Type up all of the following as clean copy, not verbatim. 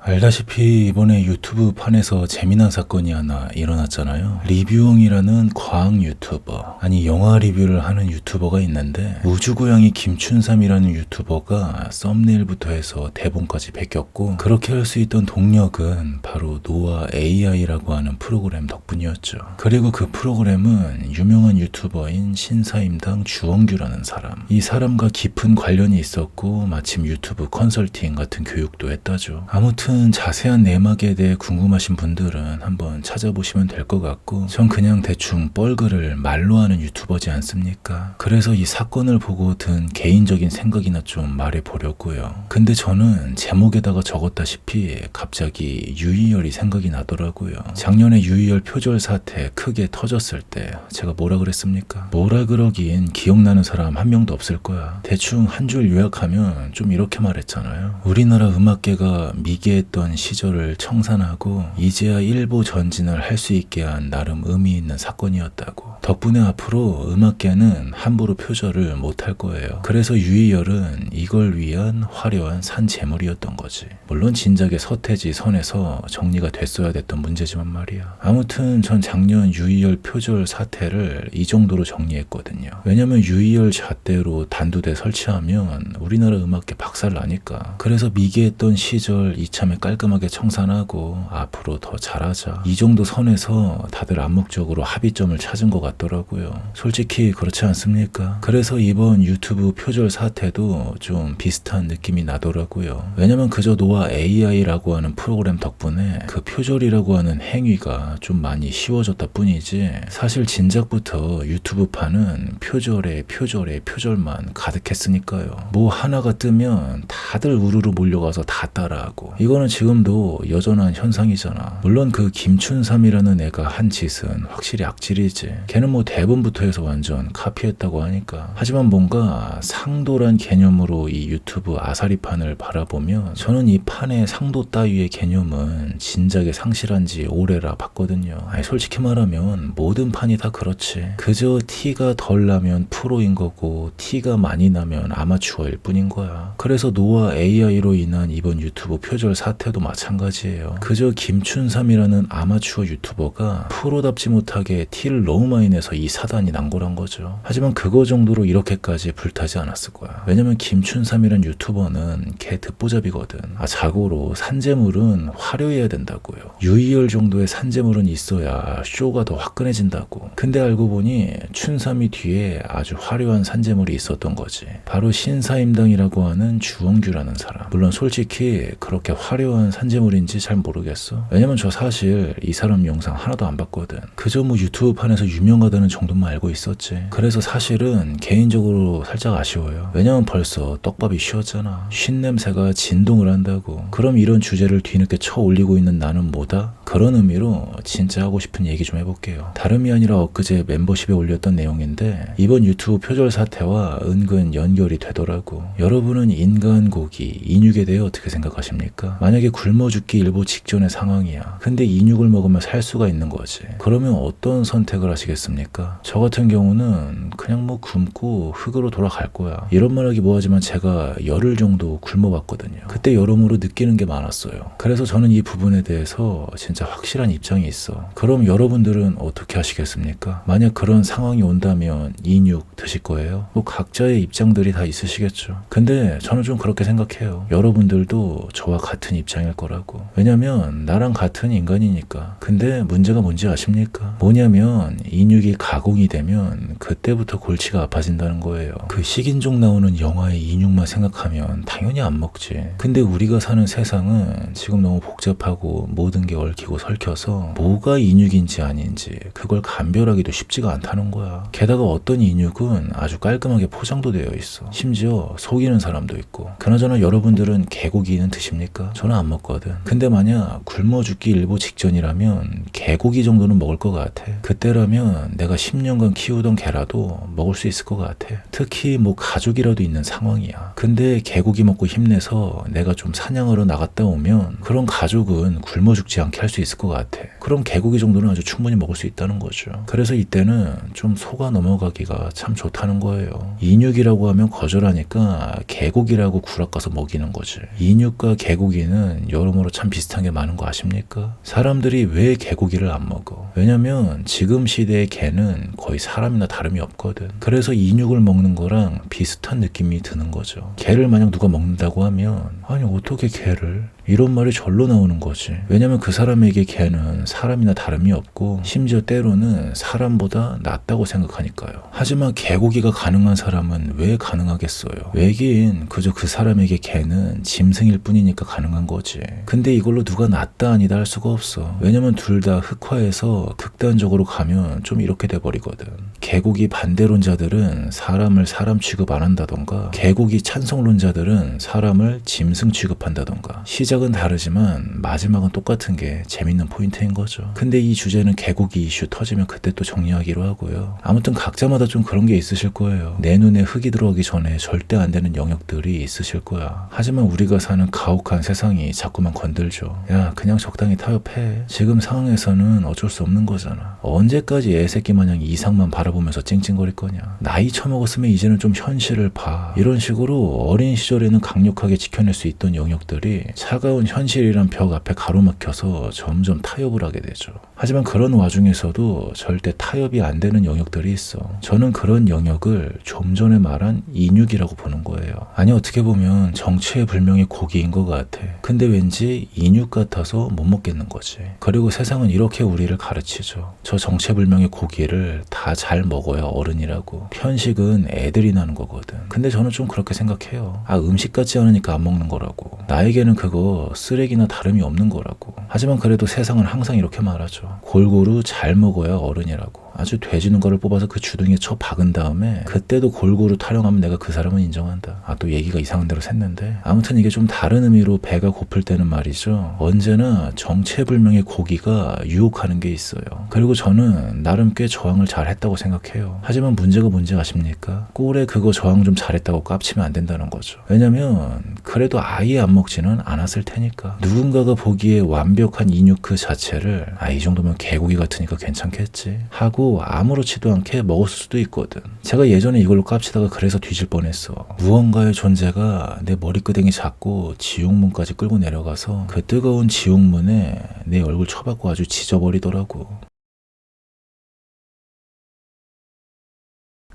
알다시피 이번에 유튜브 판에서 재미난 사건이 하나 일어났잖아요. 리뷰홍이라는 과학 유튜버, 아니 영화 리뷰를 하는 유튜버가 있는데 우주고양이 김춘삼이라는 유튜버가 썸네일부터 해서 대본까지 베꼈고, 그렇게 할 수 있던 동력은 바로 노아 AI라고 하는 프로그램 덕분이었죠. 그리고 그 프로그램은 유명한 유튜버인 신사임당 주원규라는 사람, 이 사람과 깊은 관련이 있었고 마침 유튜브 컨설팅 같은 교육도 했다죠. 아무튼 자세한 내막에 대해 궁금하신 분들은 한번 찾아보시면 될 것 같고, 전 그냥 대충 뻘글을 말로 하는 유튜버지 않습니까? 그래서 이 사건을 보고 든 개인적인 생각이나 좀 말해보려고요. 근데 저는 제목에다가 적었다시피 갑자기 유희열이 생각이 나더라고요. 작년에 유희열 표절 사태 크게 터졌을 때 제가 뭐라 그랬습니까? 뭐라 그러긴 기억나는 사람 한 명도 없을 거야. 대충 한 줄 요약하면 좀 이렇게 말했잖아요. 우리나라 음악계가 미개했던 시절을 청산하고 이제야 일보 전진을 할 수 있게 한 나름 의미 있는 사건이었다고. 덕분에 앞으로 음악계는 함부로 표절을 못할 거예요. 그래서 유희열은 이걸 위한 화려한 산재물이었던 거지. 물론 진작에 서태지 선에서 정리가 됐어야 됐던 문제지만 말이야. 아무튼 전 작년 유희열 표절 사태를 이 정도로 정리했거든요. 왜냐면 유희열 잣대로 단두대 설치하면 우리나라 음악계 박살 나니까. 그래서 미개했던 시절 이참에 깔끔하게 청산하고 앞으로 더 잘하자, 이 정도 선에서 다들 암묵적으로 합의점을 찾은 것 같더라고요. 솔직히 그렇지 않습니까? 그래서 이번 유튜브 표절 사태도 좀 비슷한 느낌이 나더라고요. 왜냐면 그저 노아 AI라고 하는 프로그램 덕분에 그 표절이라고 하는 행위가 좀 많이 쉬워졌다 뿐이지, 사실 진작부터 유튜브판은 표절만 가득했으니까요. 뭐 하나가 뜨면 다들 우르르 몰려가서 다 따라하고, 이거는 지금도 여전한 현상이잖아. 물론 그 김춘삼이라는 애가 한 짓은 확실히 악질이지. 걔는 뭐 대본부터 해서 완전 카피했다고 하니까. 하지만 뭔가 상도란 개념으로 이 유튜브 아사리판을 바라보면 저는 이 판의 상도 따위의 개념은 진작에 상실한 지 오래라 봤거든요. 아니 솔직히 말하면 모든 판이 다 그렇지. 그저 티가 덜 나면 프로인 거고 티가 많이 나면 아마추어일 뿐인 거야. 그래서 노아 AI로 인한 이번 유튜브 표절 사태도 마찬가지예요. 그저 김춘삼이라는 아마추어 유튜버가 프로답지 못하게 티를 너무 많이 내서 이 사단이 난 거란 거죠. 하지만 그거 정도로 이렇게까지 불타지 않았을 거야. 왜냐면 김춘삼이란 유튜버는 걔 듣보잡이거든. 자고로 산재물은 화려해야 된다고요. 유희열 정도의 산재물은 있어야 쇼가 더 화끈해진다고. 근데 알고 보니 춘삼이 뒤에 아주 화려한 산재물이 있었던 거지. 바로 신사임당이라고 하는 주원규라는 사람. 물론 솔직히 그렇게 화려한 산재물인지 잘 모르겠어. 왜냐면 저 사실 이 사람 영상 하나도 안 봤거든. 그저 뭐 유튜브 판에서 유명하다는 정도만 알고 있었지. 그래서 사실은 개인적으로 살짝 아쉬워요. 왜냐면 벌써 떡밥이 쉬었잖아. 쉰 냄새가 진동을 한다고. 그럼 이런 주제를 뒤늦게 쳐 올리고 있는 나는 뭐다? 그런 의미로 진짜 하고 싶은 얘기 좀 해볼게요. 다름이 아니라 엊그제 멤버십에 올렸던 내용인데, 이번 유튜브 표절 사태와 은근 연결이 되더라고. 여러분은 인간 고기, 인육에 대해 어떻게 생각하십니까? 만약에 굶어 죽기 일보 직전의 상황이야. 근데 인육을 먹으면 살 수가 있는 거지. 그러면 어떤 선택을 하시겠습니까? 저 같은 경우는 그냥 뭐 굶고 흙으로 돌아갈 거야. 이런 말하기 뭐하지만 제가 열흘 정도 굶어봤거든요. 그때 여러모로 느끼는 게 많았어요. 그래서 저는 이 부분에 대해서 진짜 확실한 입장이 있어. 그럼 여러분들은 어떻게 하시겠습니까? 만약 그런 상황이 온다면 인육 드실 거예요? 뭐 각자의 입장들이 다 있으시겠죠. 근데 저는 좀 그렇게 생각해요. 여러분들도 저와 같은 입장일 거라고. 왜냐면 나랑 같은 인간이니까. 근데 문제가 뭔지 아십니까? 뭐냐면 인육이 가공이 되면 그때부터 골치가 아파진다는 거예요. 그 식인종 나오는 영화의 인육만 생각하면 당연히 안 먹지. 근데 우리가 사는 세상은 지금 너무 복잡하고 모든 게 얽히고 설켜서 뭐가 인육인지 아닌지 그걸 감별하기도 쉽지가 않다는 거야. 게다가 어떤 인육은 아주 깔끔하게 포장도 되어 있어. 심지어 속이는 사람도 있고. 그나저나 여러분들은 개고기는 드십니까? 저는 안 먹거든. 근데 만약 굶어 죽기 일보 직전이라면 개고기 정도는 먹을 것 같아. 그때라면 내가 10년간 키우던 개라도 먹을 수 있을 것 같아. 특히 뭐 가족이라도 있는 상황이야. 근데 개고기 먹고 힘내서 내가 좀 사냥하러 나갔다 오면 그런 가족은 굶어 죽지 않게 할 수 있을 것 같아. 그럼 개고기 정도는 아주 충분히 먹을 수 있다는 거죠. 그래서 이때는 좀 속아 넘어가기가 참 좋다는 거예요. 인육이라고 하면 거절하니까 개고기라고 구락가서 먹이는 거지. 인육과 개고기는 시대에는 여러모로 참 비슷한 게 많은 거 아십니까? 사람들이 왜 개고기를 안 먹어? 왜냐면 지금 시대의 개는 거의 사람이나 다름이 없거든. 그래서 인육을 먹는 거랑 비슷한 느낌이 드는 거죠. 개를 만약 누가 먹는다고 하면 아니 어떻게 개를? 이런 말이 절로 나오는 거지. 왜냐면 그 사람에게 개는 사람이나 다름이 없고 심지어 때로는 사람보다 낫다고 생각하니까요. 하지만 개고기가 가능한 사람은 왜 가능하겠어요? 왜긴 그저 그 사람에게 개는 짐승일 뿐이니까 가능한 거지. 근데 이걸로 누가 낫다 아니다 할 수가 없어. 왜냐면 둘 다 흑화해서 극단적으로 가면 좀 이렇게 돼버리거든. 개고기 반대론자들은 사람을 사람 취급 안 한다던가 개고기 찬성론자들은 사람을 짐승 취급한다던가 시작은 다르지만 마지막은 똑같은 게 재밌는 포인트인 거죠. 근데 이 주제는 개고기 이슈 터지면 그때 또 정리하기로 하고요. 아무튼 각자마다 좀 그런 게 있으실 거예요. 내 눈에 흙이 들어오기 전에 절대 안 되는 영역들이 있으실 거야. 하지만 우리가 사는 가혹한 세상이 자꾸만 건들죠. 야 그냥 적당히 타협해. 지금 상황에서는 어쩔 수 없는 거잖아. 언제까지 애새끼 마냥 이상만 바라보면서 찡찡거릴 거냐. 나이 처먹었으면 이제는 좀 현실을 봐. 이런 식으로 어린 시절에는 강력하게 지켜낼 수 있던 영역들이 차가운 현실이란 벽 앞에 가로막혀서 점점 타협을 하게 되죠. 하지만 그런 와중에서도 절대 타협이 안 되는 영역들이 있어. 저는 그런 영역을 좀 전에 말한 인육이라고 보는 거예요. 아니 어떻게 보면 정체불명의 고기인 것 같아. 근데 왠지 인육 같아서 못 먹겠는 거지. 그리고 세상은 이렇게 우리를 가르치죠. 저 정체불명의 고기를 다 잘 먹어야 어른이라고. 편식은 애들이 나는 거거든. 근데 저는 좀 그렇게 생각해요. 아 음식 같지 않으니까 안 먹는 거라고. 나에게는 그거 쓰레기나 다름이 없는 거라고. 하지만 그래도 세상은 항상 이렇게 말하죠. 골고루 잘 먹어야 어른이라고. 아주 돼지 눈가를 뽑아서 그 주둥이에 쳐 박은 다음에 그때도 골고루 타령하면 내가 그 사람은 인정한다. 아 또 얘기가 이상한 대로 샜는데 아무튼 이게 좀 다른 의미로 배가 고플 때는 말이죠. 언제나 정체불명의 고기가 유혹하는 게 있어요. 그리고 저는 나름 꽤 저항을 잘 했다고 생각해요. 하지만 문제가 뭔지 아십니까? 꼴에 그거 저항 좀 잘했다고 깝치면 안 된다는 거죠. 왜냐면 그래도 아예 안 먹지는 않았을 테니까. 누군가가 보기에 완벽한 인육 그 자체를 아 이 정도면 개고기 같으니까 괜찮겠지 하고 아무렇지도 않게 먹었을 수도 있거든. 제가 예전에 이걸로 깝치다가 그래서 뒤질 뻔했어. 무언가의 존재가 내 머리끄댕이 잡고 지옥문까지 끌고 내려가서 그 뜨거운 지옥문에 내 얼굴 쳐박고 아주 지져버리더라고.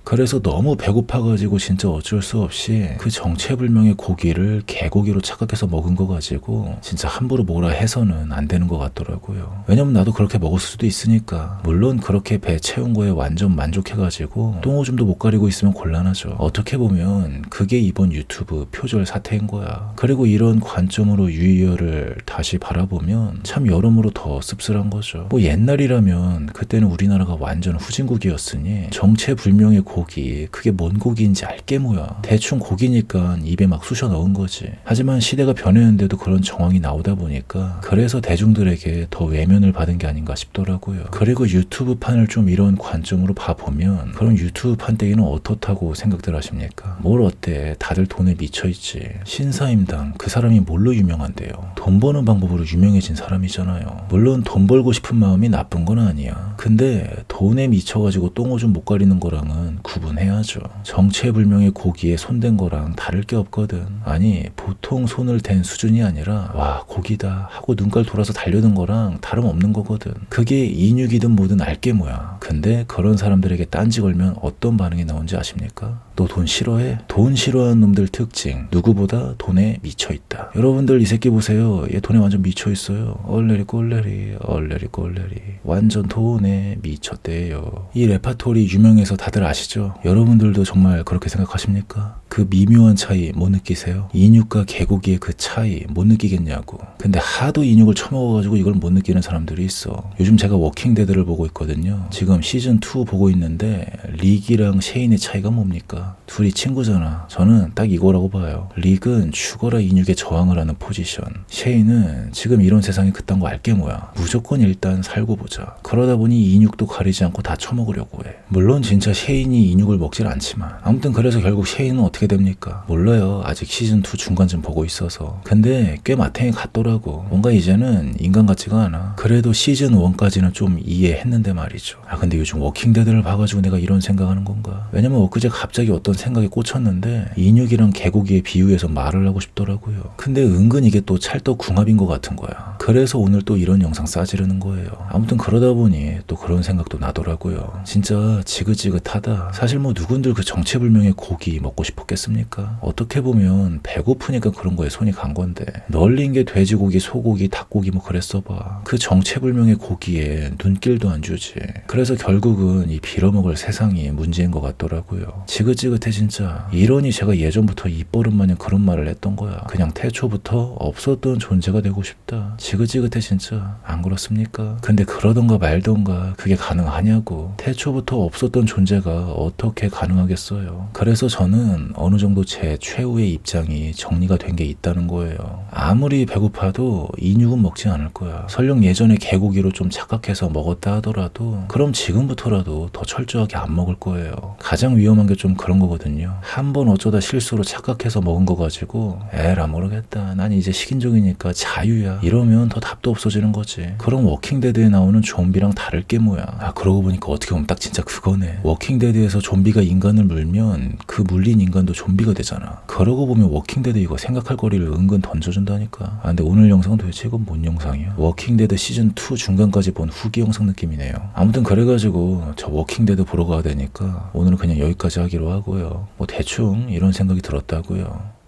그래서 너무 배고파가지고 진짜 어쩔 수 없이 그 정체불명의 고기를 개고기로 착각해서 먹은 거 가지고 진짜 함부로 뭐라 해서는 안 되는 것 같더라고요. 왜냐면 나도 그렇게 먹었을 수도 있으니까. 물론 그렇게 배 채운 거에 완전 만족해가지고 똥오줌도 못 가리고 있으면 곤란하죠. 어떻게 보면 그게 이번 유튜브 표절 사태인 거야. 그리고 이런 관점으로 유희열을 다시 바라보면 참 여러모로 더 씁쓸한 거죠. 뭐 옛날이라면 그때는 우리나라가 완전 후진국이었으니 정체불명의 고기, 그게 뭔 고기인지 알게 뭐야. 대충 고기니까 입에 막 쑤셔 넣은 거지. 하지만 시대가 변했는데도 그런 정황이 나오다 보니까 그래서 대중들에게 더 외면을 받은 게 아닌가 싶더라고요. 그리고 유튜브 판을 좀 이런 관점으로 봐보면 그럼 유튜브 판때기는 어떻다고 생각들 하십니까? 뭘 어때? 다들 돈에 미쳐있지. 신사임당 그 사람이 뭘로 유명한데요? 돈 버는 방법으로 유명해진 사람이잖아요. 물론 돈 벌고 싶은 마음이 나쁜 건 아니야. 근데 돈에 미쳐가지고 똥오줌 못 가리는 거랑은 구분해야죠. 정체불명의 고기에 손댄 거랑 다를 게 없거든. 아니 보통 손을 댄 수준이 아니라 와 고기다 하고 눈깔 돌아서 달려든 거랑 다름없는 거거든. 그게 인육이든 뭐든 알게 뭐야. 근데 그런 사람들에게 딴지 걸면 어떤 반응이 나온지 아십니까? 너 돈 싫어해? 돈 싫어하는 놈들 특징 누구보다 돈에 미쳐있다. 여러분들 이 새끼 보세요. 얘 돈에 완전 미쳐있어요. 얼레리 꼴레리 얼레리 꼴레리 완전 돈에 미쳤대요. 이 레파토리 유명해서 다들 아시죠? 여러분들도 정말 그렇게 생각하십니까? 그 미묘한 차이 못 느끼세요? 인육과 개고기의 그 차이 못 느끼겠냐고. 근데 하도 인육을 처먹어가지고 이걸 못 느끼는 사람들이 있어. 요즘 제가 워킹데드를 보고 있거든요. 지금 시즌2 보고 있는데 릭이랑 셰인의 차이가 뭡니까? 둘이 친구잖아. 저는 딱 이거라고 봐요. 릭은 죽어라 인육에 저항을 하는 포지션. 셰인은 지금 이런 세상에 그딴 거 알게 뭐야. 무조건 일단 살고 보자. 그러다 보니 인육도 가리지 않고 다 처먹으려고 해. 물론 진짜 셰인이 인육을 먹질 않지만 아무튼 그래서 결국 셰인은 어떻게 어떻게 됩니까? 몰라요. 아직 시즌2 중간쯤 보고 있어서. 근데 꽤 마탱이 같더라고. 뭔가 이제는 인간 같지가 않아. 그래도 시즌1까지는 좀 이해했는데 말이죠. 근데 요즘 워킹데드를 봐가지고 내가 이런 생각하는 건가? 왜냐면 엊그제 갑자기 어떤 생각에 꽂혔는데 인육이랑 개고기에 비유해서 말을 하고 싶더라고요. 근데 은근 이게 또 찰떡궁합인 것 같은 거야. 그래서 오늘 또 이런 영상 싸지르는 거예요. 아무튼 그러다 보니 또 그런 생각도 나더라고요. 진짜 지긋지긋하다. 사실 뭐 누군들 그 정체불명의 고기 먹고 싶었겠습니까? 어떻게 보면 배고프니까 그런 거에 손이 간 건데 널린 게 돼지고기, 소고기, 닭고기 뭐 그랬어 봐. 그 정체불명의 고기에 눈길도 안 주지. 그래서 결국은 이 빌어먹을 세상이 문제인 것 같더라고요. 지긋지긋해 진짜. 이러니 제가 예전부터 입버릇 마냥 그런 말을 했던 거야. 그냥 태초부터 없었던 존재가 되고 싶다. 지긋지긋해 진짜. 안 그렇습니까? 근데 그러던가 말던가 그게 가능하냐고. 태초부터 없었던 존재가 어떻게 가능하겠어요. 그래서 저는 어느 정도 제 최후의 입장이 정리가 된 게 있다는 거예요. 아무리 배고파도 인육은 먹지 않을 거야. 설령 예전에 개고기로 좀 착각해서 먹었다 하더라도 그럼 지금부터라도 더 철저하게 안 먹을 거예요. 가장 위험한 게 좀 그런 거거든요. 한 번 어쩌다 실수로 착각해서 먹은 거 가지고 에라 모르겠다. 난 이제 식인종이니까 자유야. 이러면 더 답도 없어지는 거지. 그럼 워킹데드에 나오는 좀비랑 다를 게 뭐야. 그러고 보니까 어떻게 보면 딱 진짜 그거네. 워킹데드에서 좀비가 인간을 물면 그 물린 인간도 좀비가 되잖아. 그러고 보면 워킹데드 이거 생각할 거리를 은근 던져준다니까. 근데 오늘 영상 도대체 이건 뭔 영상이야? 워킹데드 시즌2 중간까지 본 후기 영상 느낌이네요. 아무튼 그래가지고 저 워킹데드 보러 가야 되니까 오늘은 그냥 여기까지 하기로 하고요. 뭐 대충 이런 생각이 들었다고요.